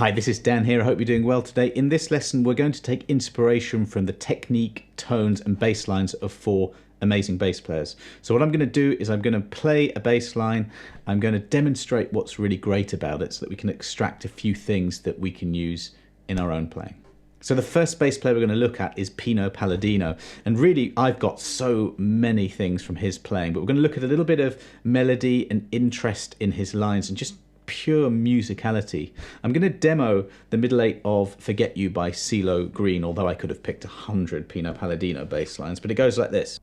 Hi, this is Dan here. I hope you're doing well today. In this lesson, we're going to take inspiration from the technique, tones, and bass lines of 4 amazing bass players. So what I'm going to do is I'm going to play a bass line. I'm going to demonstrate what's really great about it so that we can extract a few things that we can use in our own playing. So the first bass player we're going to look at is Pino Palladino. And really, I've got so many things from his playing, but we're going to look at a little bit of melody and interest in his lines and just pure musicality. I'm going to demo the middle 8 of Forget You by CeeLo Green, although I could have picked 100 Pino Palladino bass lines, but it goes like this.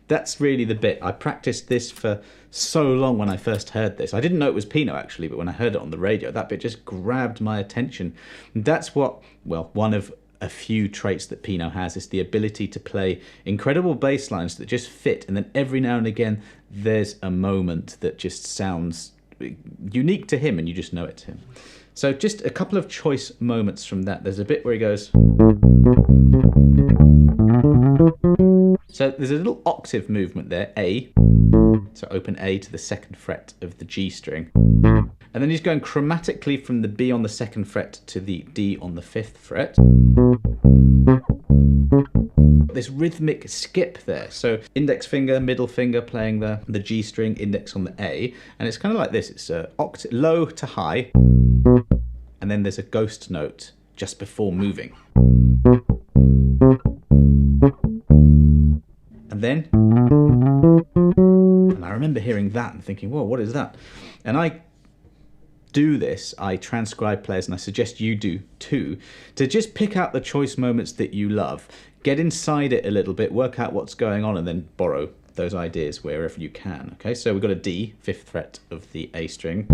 That's really the bit. I practiced this for so long when I first heard this. I didn't know it was Pino actually, but when I heard it on the radio, that bit just grabbed my attention. And that's what, well, one of a few traits that Pino has is the ability to play incredible bass lines that just fit. And then every now and again, there's a moment that just sounds unique to him and you just know it's him. So just a couple of choice moments from that. There's a bit where he goes... So there's a little octave movement there, A. So open A to the 2nd fret of the G string. And then he's going chromatically from the B on the 2nd fret to the D on the 5th fret. This rhythmic skip there. So index finger, middle finger playing the G string, index on the A. And it's kind of like this. It's octave, low to high. And then there's a ghost note just before moving. And then, and I remember hearing that and thinking, whoa, what is that? And I do this, I transcribe players, and I suggest you do too, to just pick out the choice moments that you love, get inside it a little bit, work out what's going on, and then borrow those ideas wherever you can. Okay, so we've got a D, 5th fret of the A string.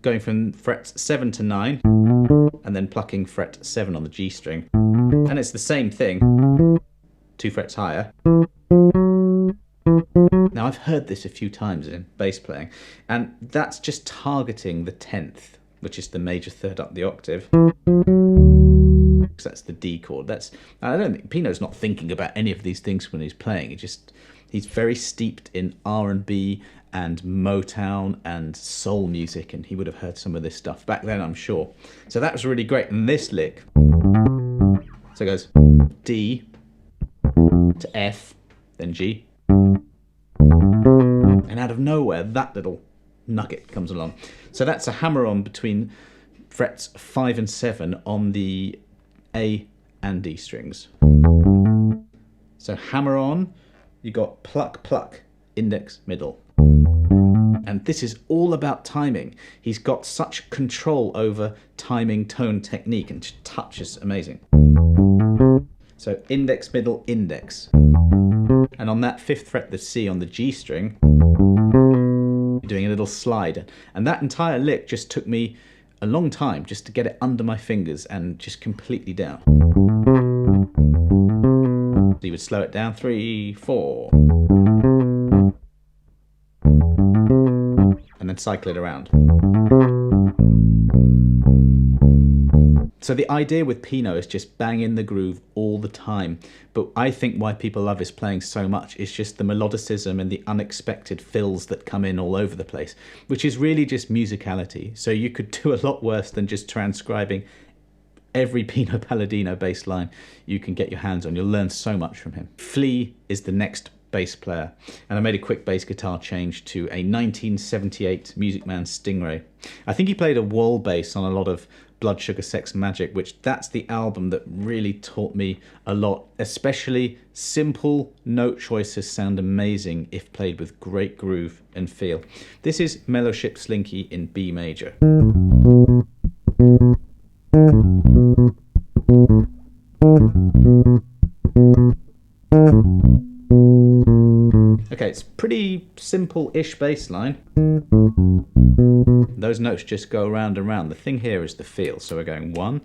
Going from frets 7 to 9, and then plucking fret 7 on the G string. And it's the same thing, 2 frets higher. Now I've heard this a few times in bass playing, and that's just targeting the 10th, which is the major third up the octave. Because that's the D chord. I don't think Pino's not thinking about any of these things when he's playing. He's very steeped in R&B and Motown and soul music, and he would have heard some of this stuff back then, I'm sure. So that was really great. And this lick, so it goes D to F, then G, and out of nowhere, that little nugget comes along. So that's a hammer-on between frets 5 and 7 on the A and D strings. So hammer-on, you got pluck, pluck, index, middle. And this is all about timing. He's got such control over timing, tone, technique, and touch is amazing. So index, middle, index. And on that 5th fret, the C on the G string, you're doing a little slide. And that entire lick just took me a long time just to get it under my fingers and just completely down. So you would slow it down, 3, 4. And then cycle it around. So the idea with Pino is just bang in the groove all the time. But I think why people love his playing so much is just the melodicism and the unexpected fills that come in all over the place, which is really just musicality. So you could do a lot worse than just transcribing every Pino Palladino bass line you can get your hands on. You'll learn so much from him. Flea is the next bass player, and I made a quick bass guitar change to a 1978 Music Man Stingray. I think he played a wall bass on a lot of Blood Sugar Sex Magik, which that's the album that really taught me a lot, especially simple note choices sound amazing if played with great groove and feel. This is Mellowship Slinky in B major. Okay, it's pretty simple-ish bass line. Those notes just go around and round. The thing here is the feel. So we're going 1,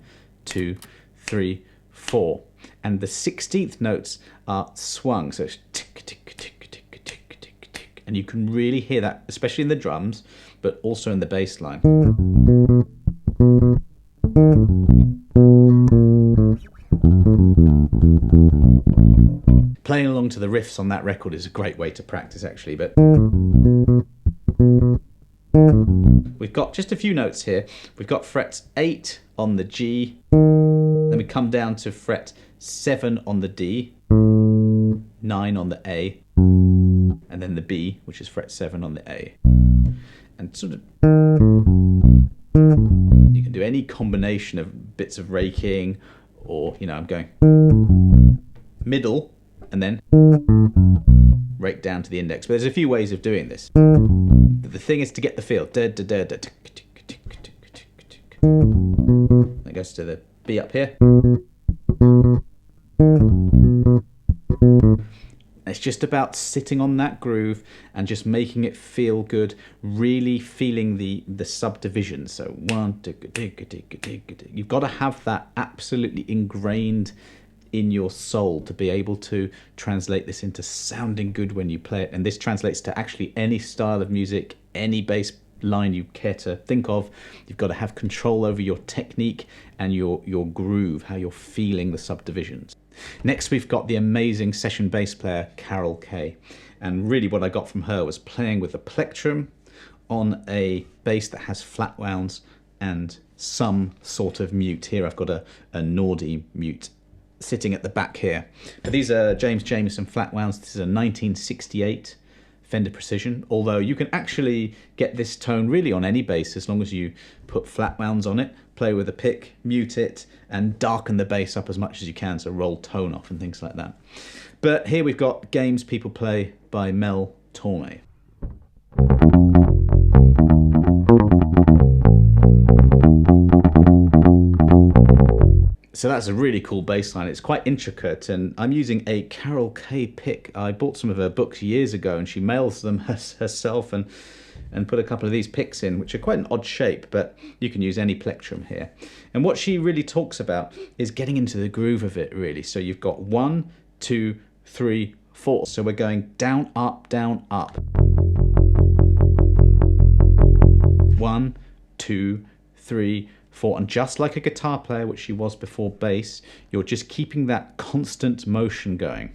2, 3, 4. And the 16th notes are swung, so it's tick, tick, tick, tick, tick, tick, tick. And you can really hear that, especially in the drums, but also in the bass line. Playing along to the riffs on that record is a great way to practice, actually, but we've got just a few notes here. We've got fret 8 on the G, then we come down to fret 7 on the D, 9 on the A, and then the B, which is fret 7 on the A. And sort of, you can do any combination of bits of raking, or, you know, I'm going middle, and then rake down to the index. But there's a few ways of doing this. But the thing is to get the feel. Da, da, da, da, tick, tick, tick, tick, tick, tick. That goes to the B up here. It's just about sitting on that groove and just making it feel good, really feeling the subdivisions. So one, tick, tick, tick, tick. You've got to have that absolutely ingrained in your soul to be able to translate this into sounding good when you play it. And this translates to actually any style of music, any bass line you care to think of. You've got to have control over your technique and your groove, how you're feeling the subdivisions. Next, we've got the amazing session bass player Carole Kaye, and really what I got from her was playing with a plectrum on a bass that has flat wounds and some sort of mute. Here I've got a Nordy mute sitting at the back here. But these are James Jamerson flat wounds. This is a 1968 Fender Precision, although you can actually get this tone really on any bass as long as you put flat wounds on it, play with a pick, mute it, and darken the bass up as much as you can, so roll tone off and things like that. But here we've got Games People Play by Mel Torme. So that's a really cool bass line. It's quite intricate, and I'm using a Carole Kaye pick. I bought some of her books years ago, and she mails them herself and put a couple of these picks in, which are quite an odd shape, but you can use any plectrum here. And what she really talks about is getting into the groove of it, really. So you've got 1, 2, 3, 4. So we're going down, up, down, up. 1, 2, 3, 4, and just like a guitar player, which she was before bass, you're just keeping that constant motion going.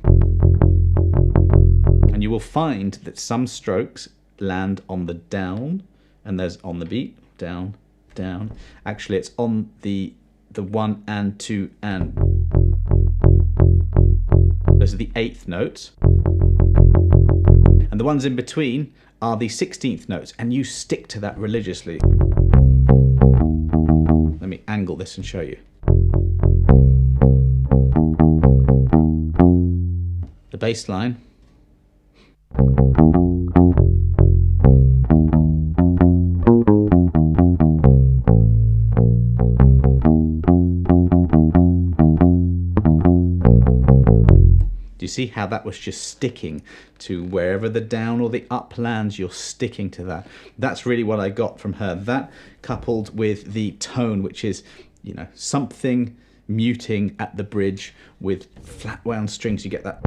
And you will find that some strokes land on the down, and there's on the beat, down, down. Actually, it's on the 1 and 2 and. Those are the 8th notes. And the ones in between are the 16th notes, and you stick to that religiously. Let me angle this and show you. The bass line. Do you see how that was just sticking to wherever the down or the up lands, you're sticking to that. That's really what I got from her. That coupled with the tone, which is, you know, something muting at the bridge with flat wound strings. You get that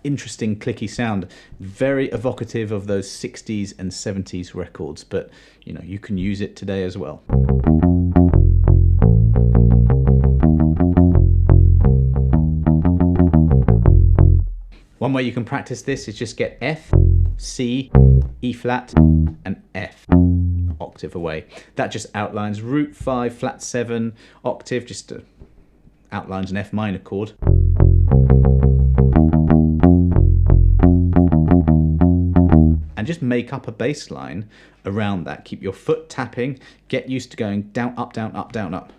interesting clicky sound, very evocative of those 60s and 70s records, but you know, you can use it today as well. One way you can practice this is just get F, C, E flat, and F, octave away. That just outlines root 5, flat 7, octave, just outlines an F minor chord. And just make up a bass line around that. Keep your foot tapping, get used to going down, up, down, up, down, up.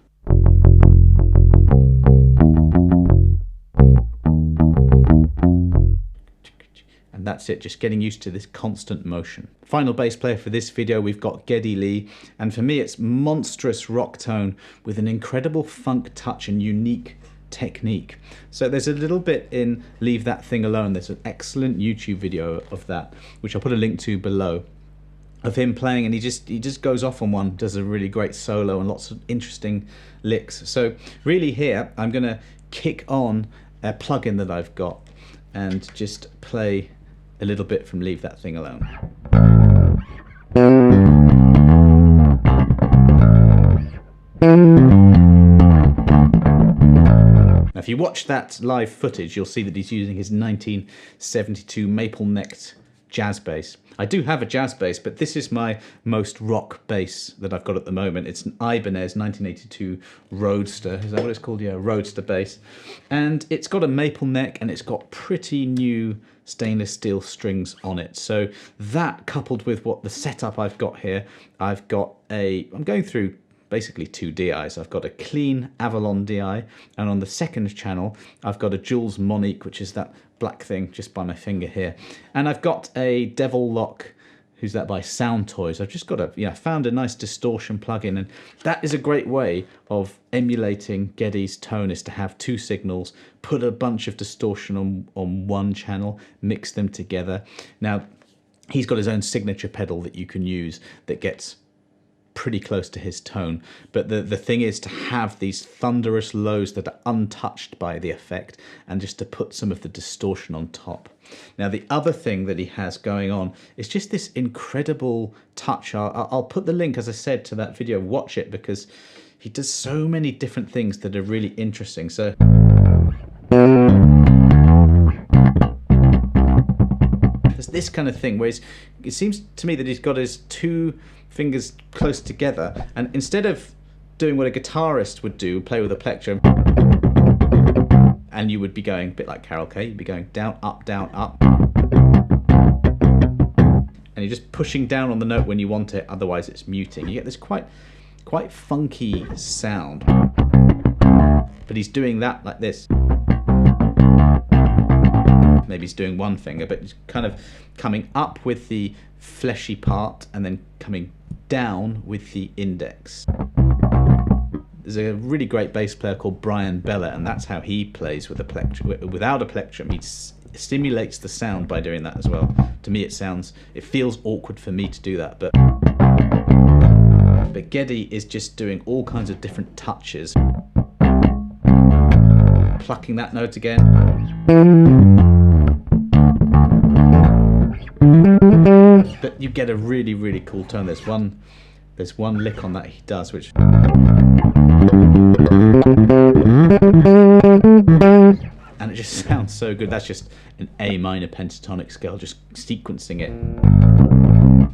And that's it, just getting used to this constant motion. Final bass player for this video, we've got Geddy Lee, and for me it's monstrous rock tone with an incredible funk touch and unique technique. So there's a little bit in Leave That Thing Alone. There's an excellent YouTube video of that, which I'll put a link to below, of him playing, and he just goes off on one, does a really great solo and lots of interesting licks. So really here I'm gonna kick on a plugin that I've got and just play a little bit from Leave That Thing Alone. Now if you watch that live footage, you'll see that he's using his 1972 maple-necked jazz bass. I do have a jazz bass, but this is my most rock bass that I've got at the moment. It's an Ibanez 1982 Roadster. Is that what it's called? Yeah, Roadster bass. And it's got a maple neck, and it's got pretty new stainless steel strings on it. So that, coupled with what the setup I've got here, I'm going through basically two DIs. I've got a clean Avalon DI, and on the second channel I've got a Jules Monique, which is that black thing just by my finger here, and I've got a Devil Lock, who's that by Sound Toys. I've just got found a nice distortion plugin, and that is a great way of emulating Geddy's tone, is to have two signals, put a bunch of distortion on one channel, mix them together. Now he's got his own signature pedal that you can use that gets pretty close to his tone, but the thing is to have these thunderous lows that are untouched by the effect, and just to put some of the distortion on top. Now the other thing that he has going on is just this incredible touch. I'll put the link, as I said, to that video. Watch it, because he does so many different things that are really interesting. So there's this kind of thing where it seems to me that he's got his two fingers close together, and instead of doing what a guitarist would do, play with a plectrum, and you would be going a bit like Carol Kaye, you'd be going down, up, and you're just pushing down on the note when you want it, otherwise it's muting. You get this quite funky sound, but he's doing that like this. Maybe he's doing one finger, but he's kind of coming up with the fleshy part and then coming down with the index. There's a really great bass player called Brian Bella, and that's how he plays with a plectrum. Without a plectrum, he stimulates the sound by doing that as well. To me, it feels awkward for me to do that, but Geddy is just doing all kinds of different touches, plucking that note again. But you get a really, really cool tone. There's one lick on that he does, which, and it just sounds so good. That's just an A minor pentatonic scale, just sequencing it.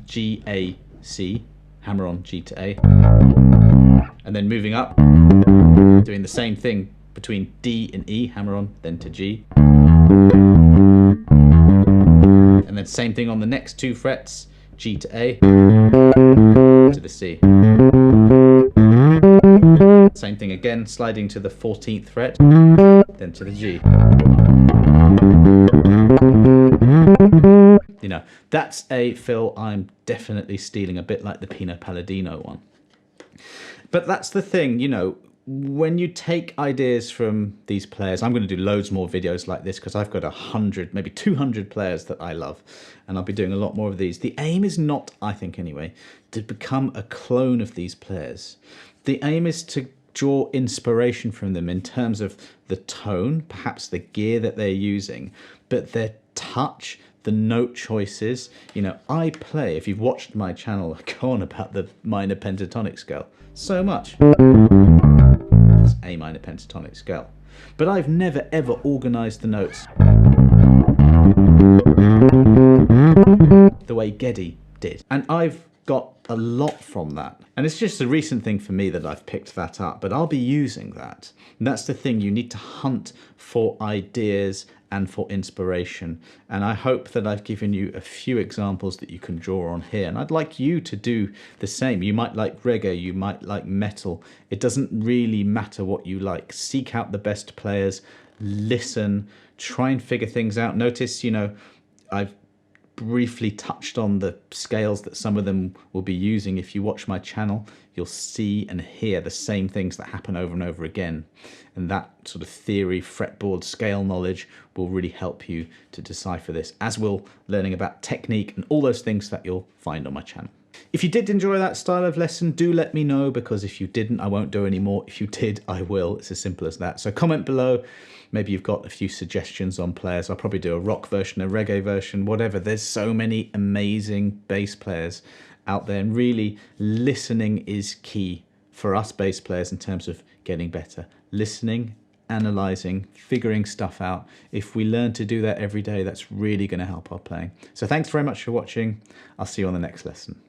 G, A, C, hammer on G to A, and then moving up, doing the same thing between D and E, hammer on, then to G. And then same thing on the next two frets, G to A, to the C. Same thing again, sliding to the 14th fret, then to the G. You know, that's a fill I'm definitely stealing, a bit like the Pino Palladino one. But that's the thing, you know, when you take ideas from these players, I'm going to do loads more videos like this, because I've got 100, maybe 200 players that I love, and I'll be doing a lot more of these. The aim is not, I think anyway, to become a clone of these players. The aim is to draw inspiration from them in terms of the tone, perhaps the gear that they're using, but their touch, the note choices. You know, I play, if you've watched my channel, I go on about the minor pentatonic scale so much. It's A minor pentatonic scale. But I've never ever organised the notes the way Geddy did. And I've got a lot from that. And it's just a recent thing for me that I've picked that up, but I'll be using that. And that's the thing, you need to hunt for ideas and for inspiration. And I hope that I've given you a few examples that you can draw on here. And I'd like you to do the same. You might like reggae, you might like metal. It doesn't really matter what you like. Seek out the best players, listen, try and figure things out. Notice, you know, I've briefly touched on the scales that some of them will be using. If you watch my channel, you'll see and hear the same things that happen over and over again. And that sort of theory, fretboard, scale knowledge will really help you to decipher this, as will learning about technique and all those things that you'll find on my channel. If you did enjoy that style of lesson, do let me know, because if you didn't, I won't do any more. If you did, I will. It's as simple as that. So comment below. Maybe you've got a few suggestions on players. I'll probably do a rock version, a reggae version, whatever. There's so many amazing bass players out there, and really listening is key for us bass players in terms of getting better. Listening, analysing, figuring stuff out. If we learn to do that every day, that's really going to help our playing. So thanks very much for watching. I'll see you on the next lesson.